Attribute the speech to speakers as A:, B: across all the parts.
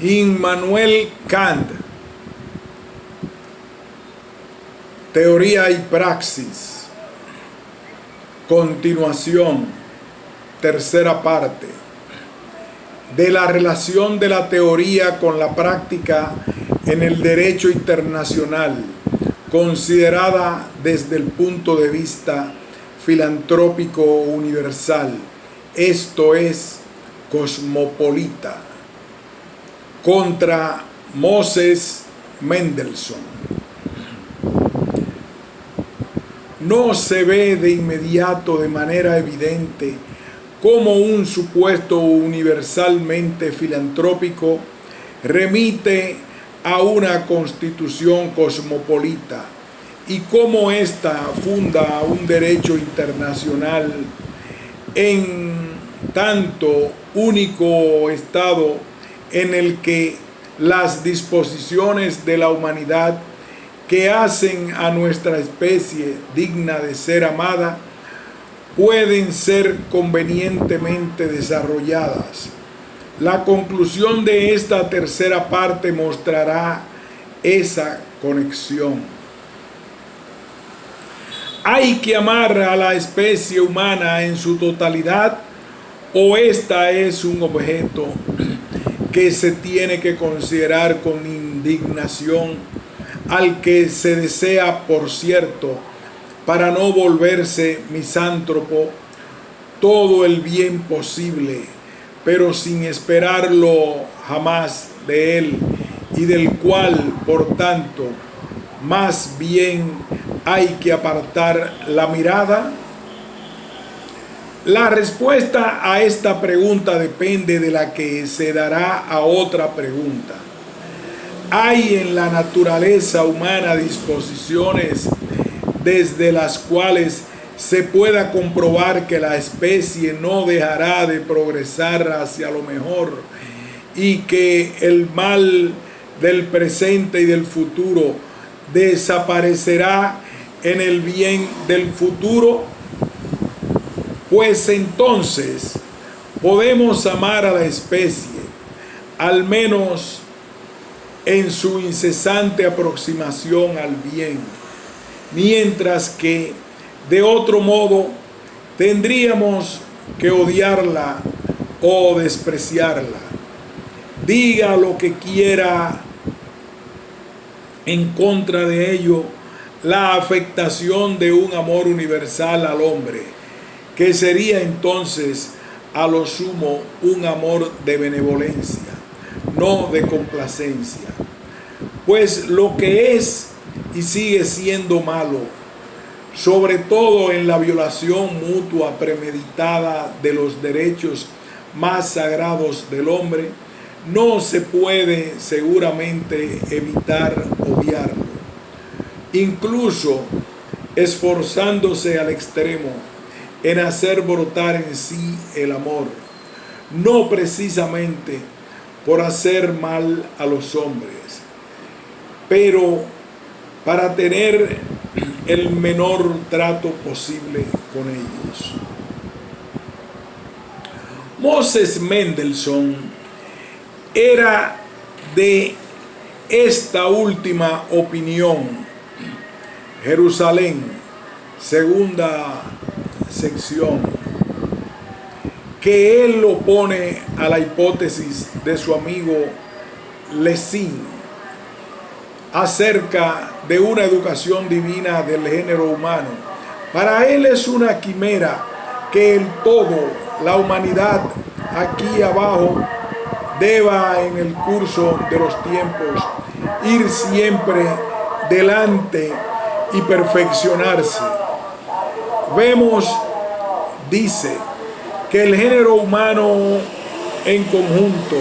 A: Immanuel Kant, Teoría y Praxis. Continuación, tercera parte, de la relación de la teoría con la práctica en el derecho internacional, considerada desde el punto de vista filantrópico universal, esto es, cosmopolita, contra Moses Mendelssohn. No se ve de inmediato de manera evidente cómo un supuesto universalmente filantrópico remite a una constitución cosmopolita y cómo ésta funda un derecho internacional en tanto único estado en el que las disposiciones de la humanidad que hacen a nuestra especie digna de ser amada pueden ser convenientemente desarrolladas. La conclusión de esta tercera parte mostrará esa conexión. ¿Hay que amar a la especie humana en su totalidad o esta es un objeto que se tiene que considerar con indignación, al que se desea, por cierto, para no volverse misántropo, todo el bien posible, pero sin esperarlo jamás de él, y del cual, por tanto, más bien hay que apartar la mirada? La respuesta a esta pregunta depende de la que se dará a otra pregunta. Hay en la naturaleza humana disposiciones desde las cuales se pueda comprobar que la especie no dejará de progresar hacia lo mejor y que el mal del presente y del futuro desaparecerá en el bien del futuro. Pues entonces podemos amar a la especie, al menos en su incesante aproximación al bien, mientras que de otro modo tendríamos que odiarla o despreciarla. Diga lo que quiera en contra de ello, la afectación de un amor universal al hombre, que sería entonces a lo sumo un amor de benevolencia, no de complacencia. Pues lo que es y sigue siendo malo, sobre todo en la violación mutua premeditada de los derechos más sagrados del hombre, no se puede seguramente evitar odiarlo, incluso esforzándose al extremo en hacer brotar en sí el amor, no precisamente por hacer mal a los hombres, pero para tener el menor trato posible con ellos. Moses Mendelssohn era de esta última opinión. Jerusalén, segunda sección, que él lo pone a la hipótesis de su amigo Lessing acerca de una educación divina del género humano. Para él es una quimera que el todo, la humanidad aquí abajo, deba en el curso de los tiempos ir siempre delante y perfeccionarse. Vemos, dice, que el género humano en conjunto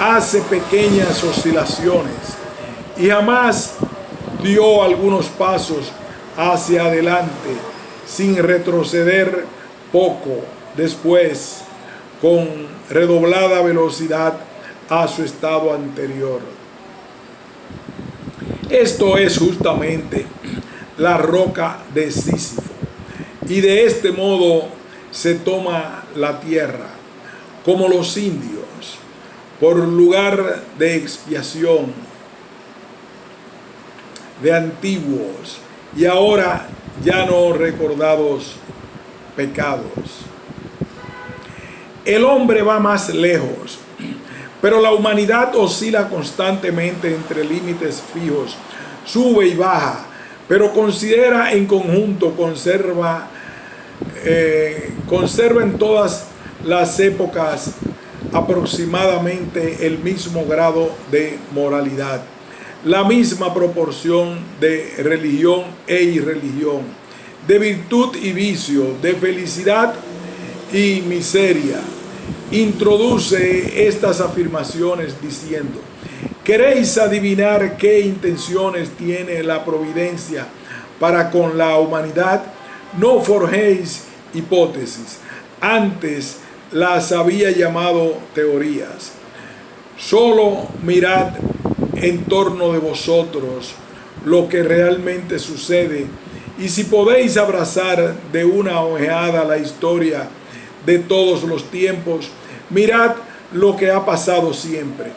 A: hace pequeñas oscilaciones y jamás dio algunos pasos hacia adelante sin retroceder poco después con redoblada velocidad a su estado anterior. Esto es justamente la roca de Sísifo, y de este modo se toma la tierra, como los indios, por lugar de expiación de antiguos y ahora ya no recordados pecados. El hombre va más lejos, pero la humanidad oscila constantemente entre límites fijos, sube y baja, pero considera en conjunto, conserva en todas las épocas aproximadamente el mismo grado de moralidad, la misma proporción de religión e irreligión, de virtud y vicio, de felicidad y miseria. Introduce estas afirmaciones diciendo: ¿queréis adivinar qué intenciones tiene la providencia para con la humanidad? No forjéis hipótesis, antes las había llamado teorías. Solo mirad en torno de vosotros lo que realmente sucede, y si podéis abrazar de una ojeada la historia de todos los tiempos, mirad lo que ha pasado siempre.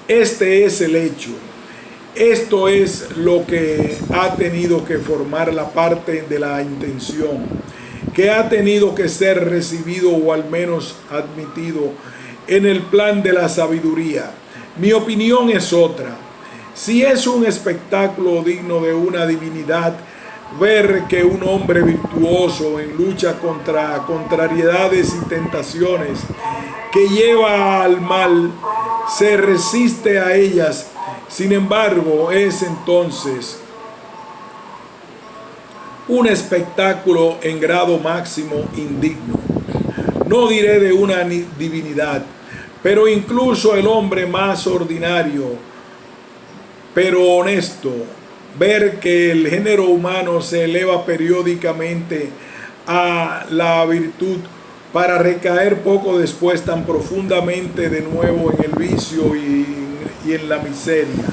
A: Este es el hecho. Esto es lo que ha tenido que formar la parte de la intención, que ha tenido que ser recibido o al menos admitido en el plan de la sabiduría. Mi opinión es otra. Si es un espectáculo digno de una divinidad ver que un hombre virtuoso en lucha contra contrariedades y tentaciones que lleva al mal se resiste a ellas, sin embargo, es entonces un espectáculo en grado máximo indigno. No diré de una divinidad, pero incluso el hombre más ordinario, pero honesto, ver que el género humano se eleva periódicamente a la virtud para recaer poco después tan profundamente de nuevo en el vicio y en la miseria.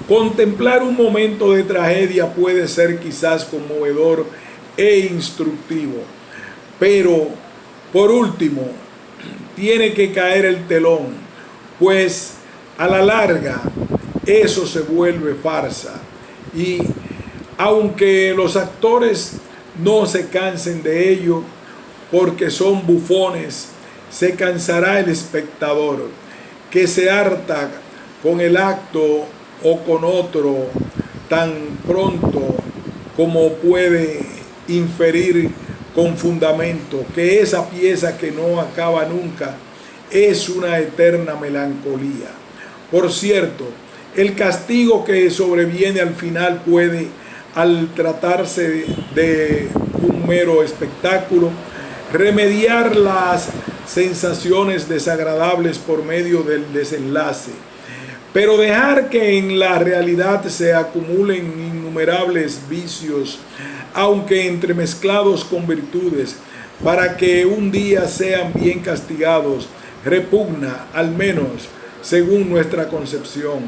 A: Contemplar un momento de tragedia puede ser quizás conmovedor e instructivo, pero por último tiene que caer el telón, pues a la larga eso se vuelve farsa. Y aunque los actores no se cansen de ello, porque son bufones, se cansará el espectador, que se harta con el acto o con otro tan pronto como puede inferir con fundamento que esa pieza que no acaba nunca es una eterna melancolía. Por cierto, el castigo que sobreviene al final puede, al tratarse de un mero espectáculo, remediar las sensaciones desagradables por medio del desenlace, pero dejar que en la realidad se acumulen innumerables vicios, aunque entremezclados con virtudes, para que un día sean bien castigados, repugna, al menos según nuestra concepción,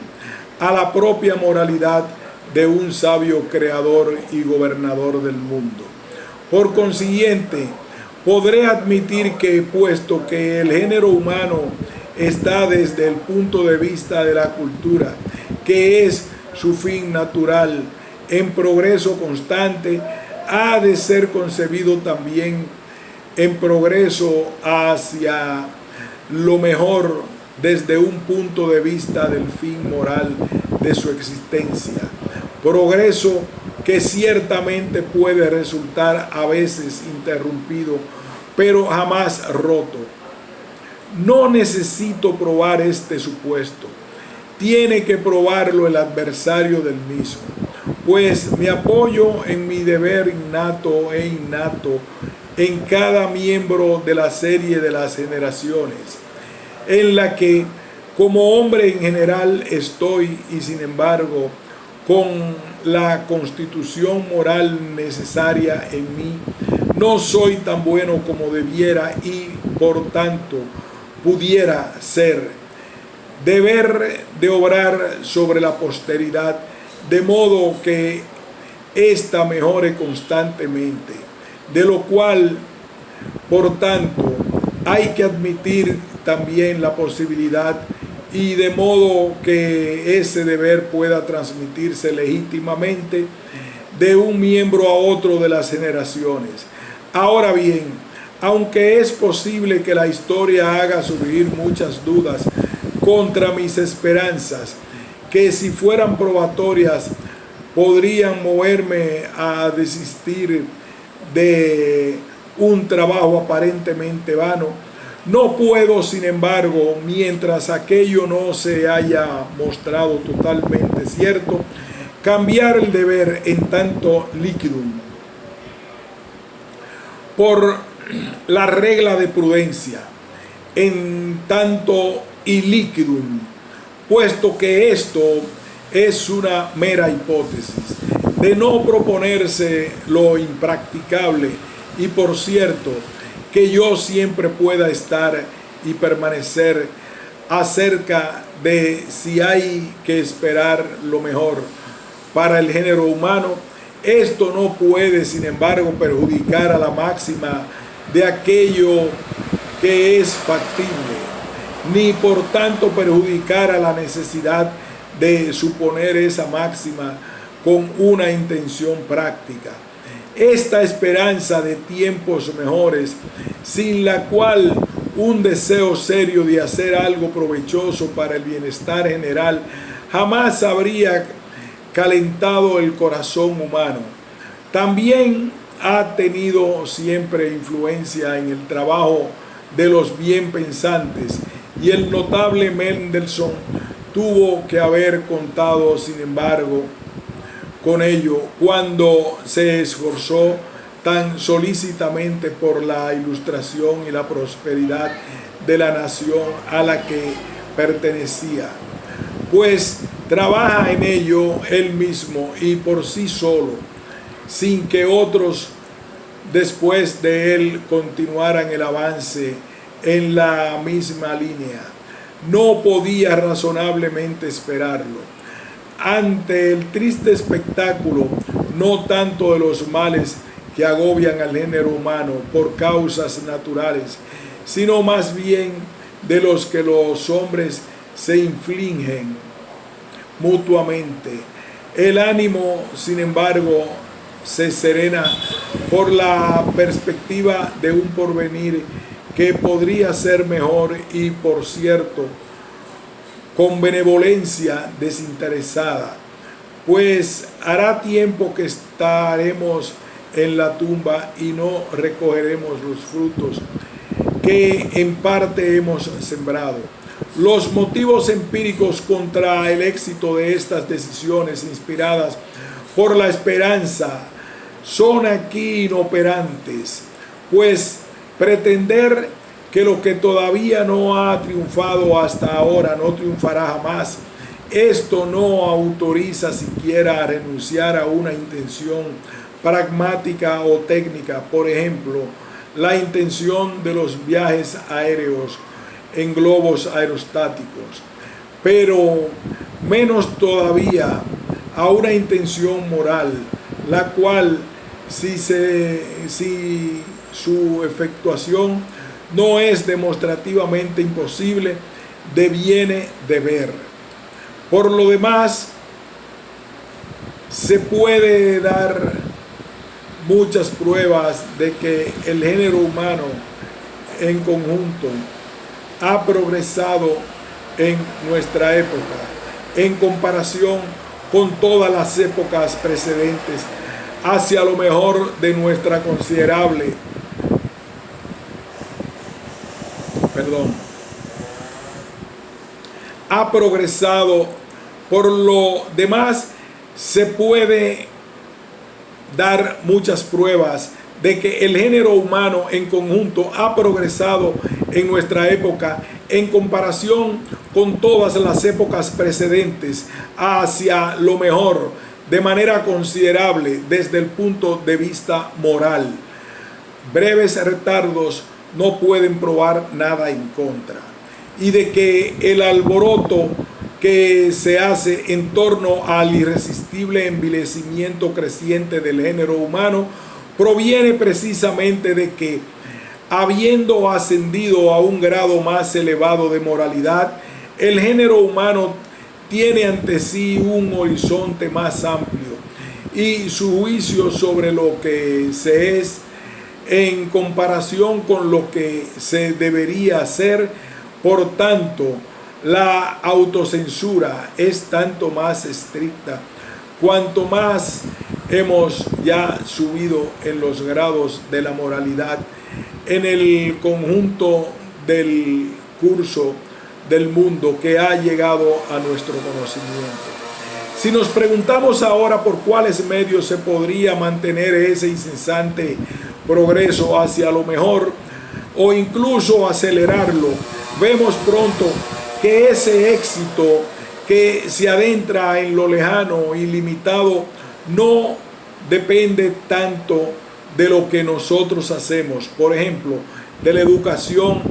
A: a la propia moralidad de un sabio creador y gobernador del mundo. Por consiguiente, podré admitir que, puesto que el género humano está desde el punto de vista de la cultura, que es su fin natural, en progreso constante, ha de ser concebido también en progreso hacia lo mejor desde un punto de vista del fin moral de su existencia. Progreso que ciertamente puede resultar a veces interrumpido, pero jamás roto. No necesito probar este supuesto. Tiene que probarlo el adversario del mismo, pues me apoyo en mi deber innato en cada miembro de la serie de las generaciones, en la que como hombre en general estoy, y sin embargo con la constitución moral necesaria en mí no soy tan bueno como debiera y por tanto pudiera ser. Deber de obrar sobre la posteridad de modo que ésta mejore constantemente, de lo cual por tanto hay que admitir también la posibilidad y de modo que ese deber pueda transmitirse legítimamente de un miembro a otro de las generaciones. Ahora bien, aunque es posible que la historia haga surgir muchas dudas contra mis esperanzas, que si fueran probatorias podrían moverme a desistir de un trabajo aparentemente vano, no puedo, sin embargo, mientras aquello no se haya mostrado totalmente cierto, cambiar el deber en tanto liquidum por la regla de prudencia en tanto illiquidum, puesto que esto es una mera hipótesis de no proponerse lo impracticable, y por cierto que yo siempre pueda estar y permanecer acerca de si hay que esperar lo mejor para el género humano. Esto no puede, sin embargo, perjudicar a la máxima de aquello que es factible, ni por tanto perjudicar a la necesidad de suponer esa máxima con una intención práctica. Esta esperanza de tiempos mejores, sin la cual un deseo serio de hacer algo provechoso para el bienestar general jamás habría calentado el corazón humano, también ha tenido siempre influencia en el trabajo de los bien pensantes, y el notable Mendelssohn tuvo que haber contado, sin embargo, con ello cuando se esforzó tan solícitamente por la ilustración y la prosperidad de la nación a la que pertenecía, pues trabaja en ello él mismo y por sí solo, sin que otros después de él continuaran el avance en la misma línea. No podía razonablemente esperarlo. Ante el triste espectáculo, no tanto de los males que agobian al género humano por causas naturales, sino más bien de los que los hombres se infligen mutuamente. El ánimo, sin embargo, se serena por la perspectiva de un porvenir que podría ser mejor y, por cierto, con benevolencia desinteresada, pues hará tiempo que estaremos en la tumba y no recogeremos los frutos que en parte hemos sembrado. Los motivos empíricos contra el éxito de estas decisiones inspiradas por la esperanza son aquí inoperantes, pues pretender que lo que todavía no ha triunfado hasta ahora no triunfará jamás, esto no autoriza siquiera a renunciar a una intención pragmática o técnica, por ejemplo, la intención de los viajes aéreos en globos aerostáticos, pero menos todavía a una intención moral, la cual, si su efectuación no es demostrativamente imposible, deviene deber. Por lo demás, se puede dar muchas pruebas de que el género humano en conjunto ha progresado en nuestra época en comparación con todas las épocas precedentes hacia lo mejor de nuestra considerable ha progresado. Por lo demás, se puede dar muchas pruebas de que el género humano en conjunto ha progresado en nuestra época en comparación con todas las épocas precedentes hacia lo mejor de manera considerable desde el punto de vista moral. Breves retardos no pueden probar nada en contra, y de que el alboroto que se hace en torno al irresistible envilecimiento creciente del género humano proviene precisamente de que habiendo ascendido a un grado más elevado de moralidad, el género humano tiene ante sí un horizonte más amplio y su juicio sobre lo que se es en comparación con lo que se debería hacer. Por tanto, la autocensura es tanto más estricta cuanto más hemos ya subido en los grados de la moralidad en el conjunto del curso del mundo que ha llegado a nuestro conocimiento. Si nos preguntamos ahora por cuáles medios se podría mantener ese incesante progreso hacia lo mejor o incluso acelerarlo, vemos pronto que ese éxito que se adentra en lo lejano y limitado no depende tanto de lo que nosotros hacemos, por ejemplo, de la educación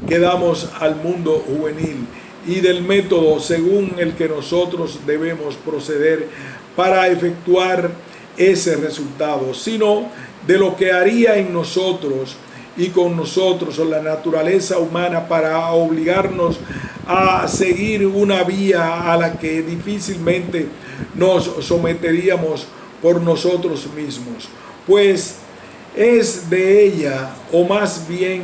A: que damos al mundo juvenil y del método según el que nosotros debemos proceder para efectuar ese resultado, sino de lo que haría en nosotros y con nosotros la naturaleza humana para obligarnos a seguir una vía a la que difícilmente nos someteríamos por nosotros mismos, pues es de ella, o más bien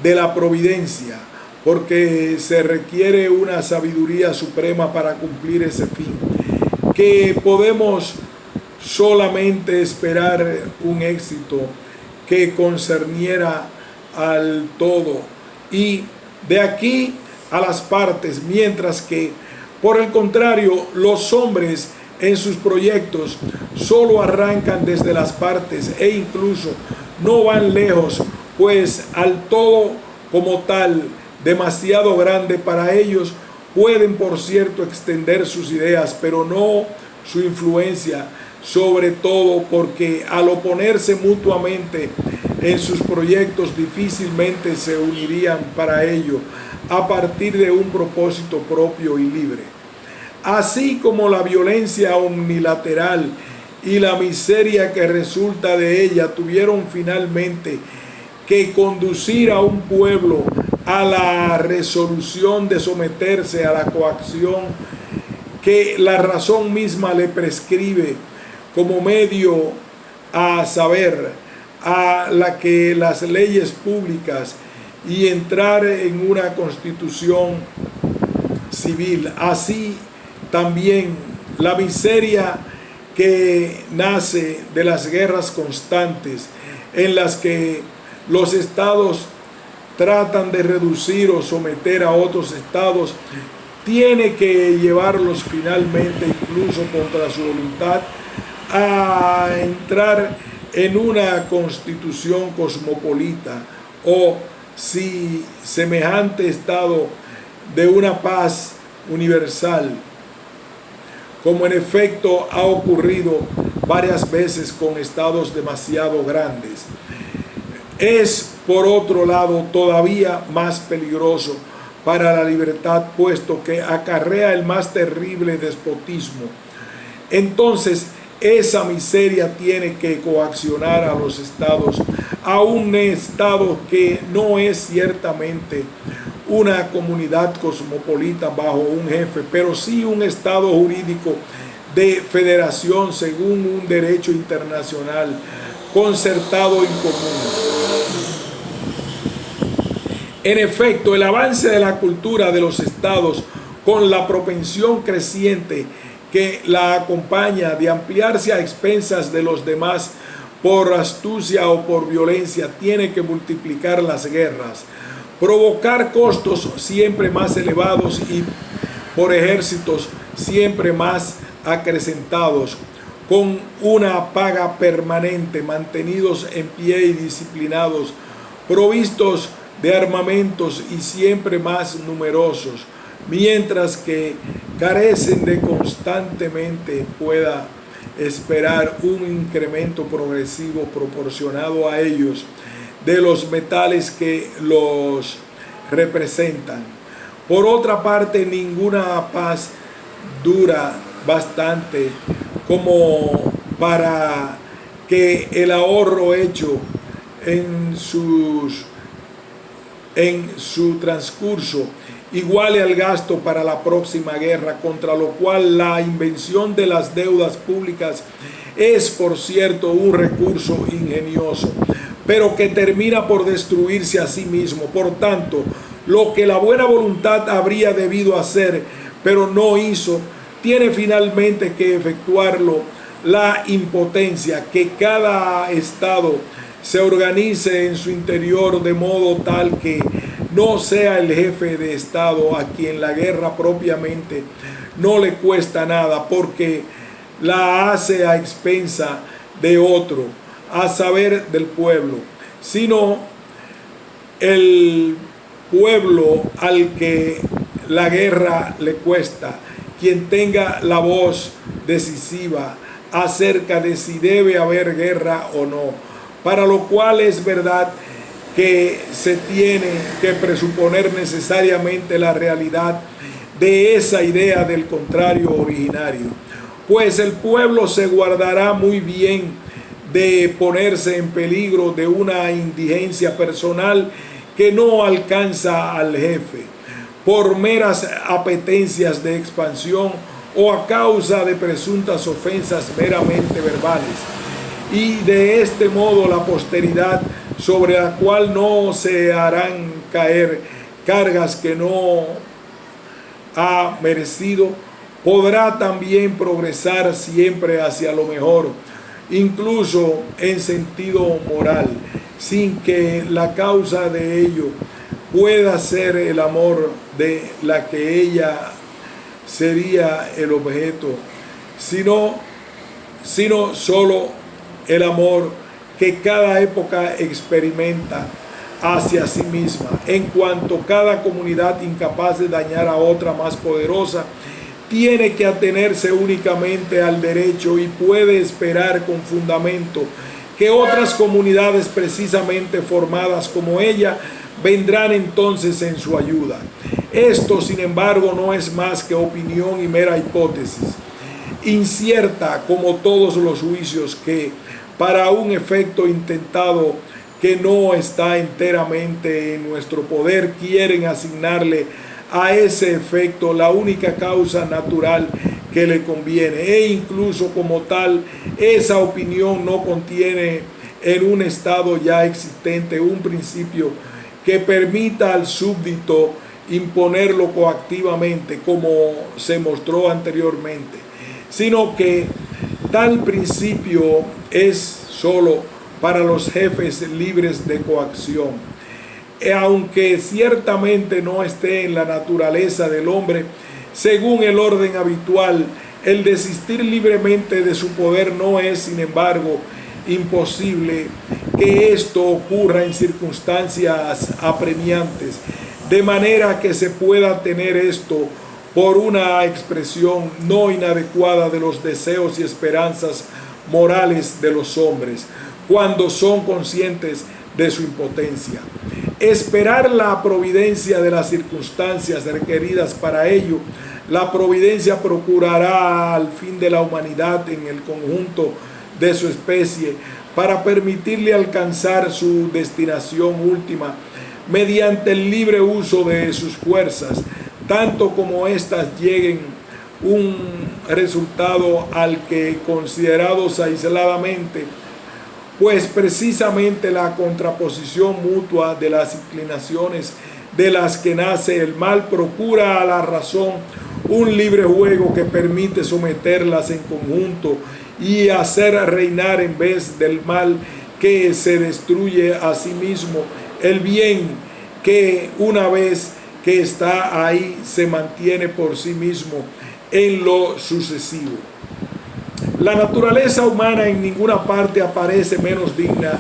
A: de la providencia, porque se requiere una sabiduría suprema para cumplir ese fin, que podemos solamente esperar un éxito que concerniera al todo y de aquí a las partes, mientras que, por el contrario, los hombres en sus proyectos solo arrancan desde las partes e incluso no van lejos, pues al todo como tal, demasiado grande para ellos, pueden por cierto extender sus ideas, pero no su influencia, sobre todo porque al oponerse mutuamente en sus proyectos difícilmente se unirían para ello a partir de un propósito propio y libre. Así como la violencia unilateral y la miseria que resulta de ella tuvieron finalmente que conducir a un pueblo a la resolución de someterse a la coacción que la razón misma le prescribe como medio, a saber, a la que las leyes públicas y entrar en una constitución civil. Así también la miseria que nace de las guerras constantes en las que los estados tratan de reducir o someter a otros estados, tiene que llevarlos finalmente, incluso contra su voluntad, a entrar en una constitución cosmopolita, o si semejante estado de una paz universal, como en efecto ha ocurrido varias veces con estados demasiado grandes. Es, por otro lado, todavía más peligroso para la libertad, puesto que acarrea el más terrible despotismo. Entonces, esa miseria tiene que coaccionar a los estados, a un estado que no es ciertamente una comunidad cosmopolita bajo un jefe, pero sí un estado jurídico de federación según un derecho internacional concertado y común. En efecto, el avance de la cultura de los estados, con la propensión creciente que la acompaña de ampliarse a expensas de los demás por astucia o por violencia, tiene que multiplicar las guerras, provocar costos siempre más elevados y por ejércitos siempre más acrecentados, con una paga permanente, mantenidos en pie y disciplinados, provistos de armamentos y siempre más numerosos, mientras que carecen de constantemente pueda esperar un incremento progresivo proporcionado a ellos de los metales que los representan. Por otra parte, ninguna paz dura bastante como para que el ahorro hecho en sus en su transcurso iguale al gasto para la próxima guerra, contra lo cual la invención de las deudas públicas es, por cierto, un recurso ingenioso, pero que termina por destruirse a sí mismo. Por tanto, lo que la buena voluntad habría debido hacer, pero no hizo, tiene finalmente que efectuarlo la impotencia, que cada estado se organice en su interior de modo tal que no sea el jefe de estado a quien la guerra propiamente no le cuesta nada, porque la hace a expensa de otro, a saber del pueblo, sino el pueblo al que la guerra le cuesta, quien tenga la voz decisiva acerca de si debe haber guerra o no, para lo cual es verdad que se tiene que presuponer necesariamente la realidad de esa idea del contrario originario, pues el pueblo se guardará muy bien de ponerse en peligro de una indigencia personal que no alcanza al jefe, por meras apetencias de expansión o a causa de presuntas ofensas meramente verbales. Y de este modo la posteridad, sobre la cual no se harán caer cargas que no ha merecido, podrá también progresar siempre hacia lo mejor, incluso en sentido moral, sin que la causa de ello pueda ser el amor de la que ella sería el objeto, sino solo el amor que cada época experimenta hacia sí misma, en cuanto cada comunidad incapaz de dañar a otra más poderosa tiene que atenerse únicamente al derecho y puede esperar con fundamento que otras comunidades precisamente formadas como ella vendrán entonces en su ayuda. Esto, sin embargo, no es más que opinión y mera hipótesis, incierta como todos los juicios que, para un efecto intentado que no está enteramente en nuestro poder, quieren asignarle a ese efecto la única causa natural que le conviene, e incluso como tal, esa opinión no contiene en un estado ya existente un principio que permita al súbdito imponerlo coactivamente, como se mostró anteriormente, sino que tal principio es solo para los jefes libres de coacción. Aunque ciertamente no esté en la naturaleza del hombre, según el orden habitual, el desistir libremente de su poder no es, sin embargo, imposible que esto ocurra en circunstancias apremiantes, de manera que se pueda tener esto por una expresión no inadecuada de los deseos y esperanzas morales de los hombres, cuando son conscientes de su impotencia. Esperar la providencia de las circunstancias requeridas para ello, la providencia procurará al fin de la humanidad en el conjunto de su especie para permitirle alcanzar su destinación última mediante el libre uso de sus fuerzas, tanto como éstas lleguen un resultado al que, considerados aisladamente, pues precisamente la contraposición mutua de las inclinaciones de las que nace el mal procura a la razón un libre juego que permite someterlas en conjunto y hacer reinar en vez del mal que se destruye a sí mismo el bien que, una vez que está ahí, se mantiene por sí mismo en lo sucesivo. La naturaleza humana en ninguna parte aparece menos digna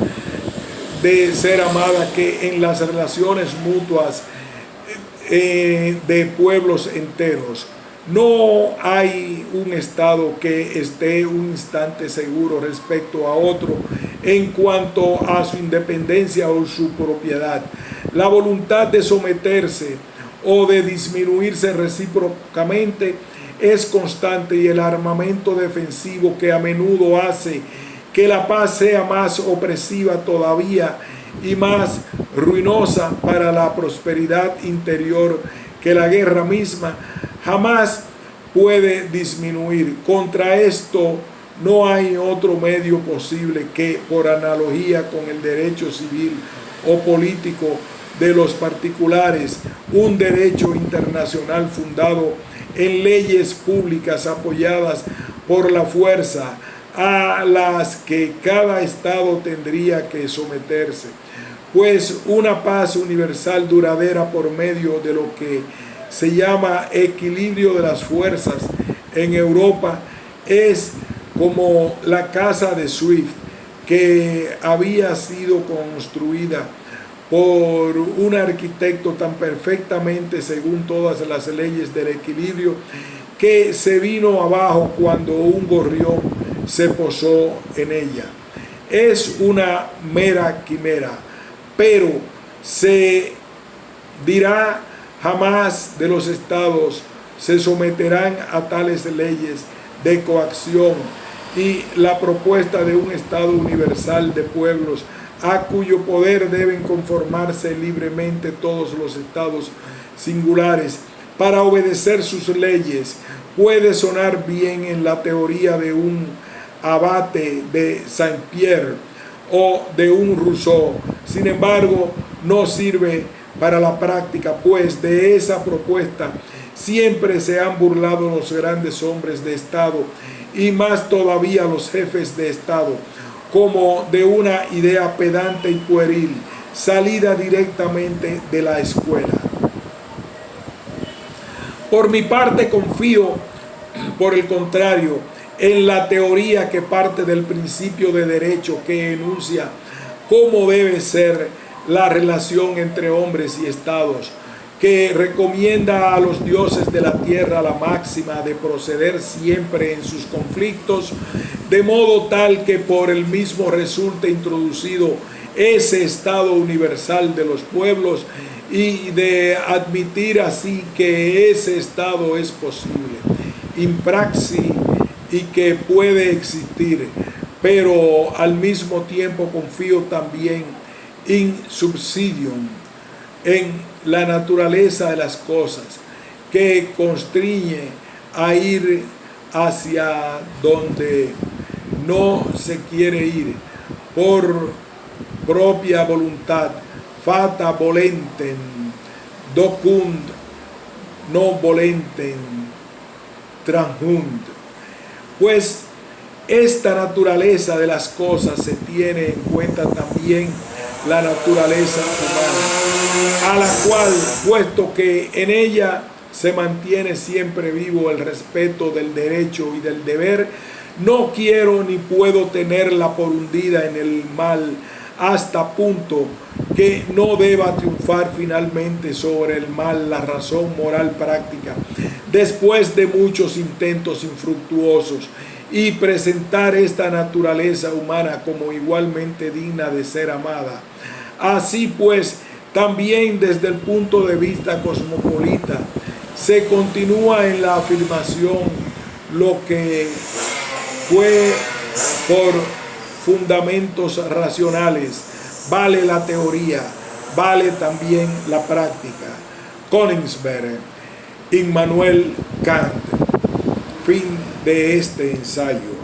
A: de ser amada que en las relaciones mutuas de pueblos enteros. No hay un estado que esté un instante seguro respecto a otro en cuanto a su independencia o su propiedad. La voluntad de someterse o de disminuirse recíprocamente es constante, y el armamento defensivo que a menudo hace que la paz sea más opresiva todavía y más ruinosa para la prosperidad interior que la guerra misma, jamás puede disminuir. Contra esto no hay otro medio posible que, por analogía con el derecho civil o político de los particulares, un derecho internacional fundado en leyes públicas apoyadas por la fuerza, a las que cada estado tendría que someterse, pues una paz universal duradera por medio de lo que se llama equilibrio de las fuerzas en Europa es como la casa de Swift, que había sido construida por un arquitecto tan perfectamente según todas las leyes del equilibrio que se vino abajo cuando un gorrión se posó en ella. Es una mera quimera, pero se dirá jamás de los estados se someterán a tales leyes de coacción, y la propuesta de un Estado universal de pueblos a cuyo poder deben conformarse libremente todos los estados singulares para obedecer sus leyes puede sonar bien en la teoría de un abate de Saint-Pierre o de un Rousseau. Sin embargo, no sirve para la práctica, pues de esa propuesta siempre se han burlado los grandes hombres de Estado y más todavía los jefes de Estado, como de una idea pedante y pueril, salida directamente de la escuela. Por mi parte confío, por el contrario, en la teoría que parte del principio de derecho que enuncia cómo debe ser la relación entre hombres y estados, que recomienda a los dioses de la tierra la máxima de proceder siempre en sus conflictos, de modo tal que por el mismo resulte introducido ese estado universal de los pueblos y de admitir así que ese estado es posible, in praxis, y que puede existir, pero al mismo tiempo confío también in subsidium, en la naturaleza de las cosas, que constriñe a ir hacia donde no se quiere ir por propia voluntad, fata volentem, docunt non volentem transunt. Pues esta naturaleza de las cosas se tiene en cuenta también la naturaleza humana, a la cual, puesto que en ella se mantiene siempre vivo el respeto del derecho y del deber, no quiero ni puedo tenerla por hundida en el mal hasta punto que no deba triunfar finalmente sobre el mal la razón moral práctica, después de muchos intentos infructuosos, y presentar esta naturaleza humana como igualmente digna de ser amada. Así pues, también desde el punto de vista cosmopolita, se continúa en la afirmación lo que fue por fundamentos racionales, vale la teoría, vale también la práctica. Königsberg, Immanuel Kant. Fin de este ensayo.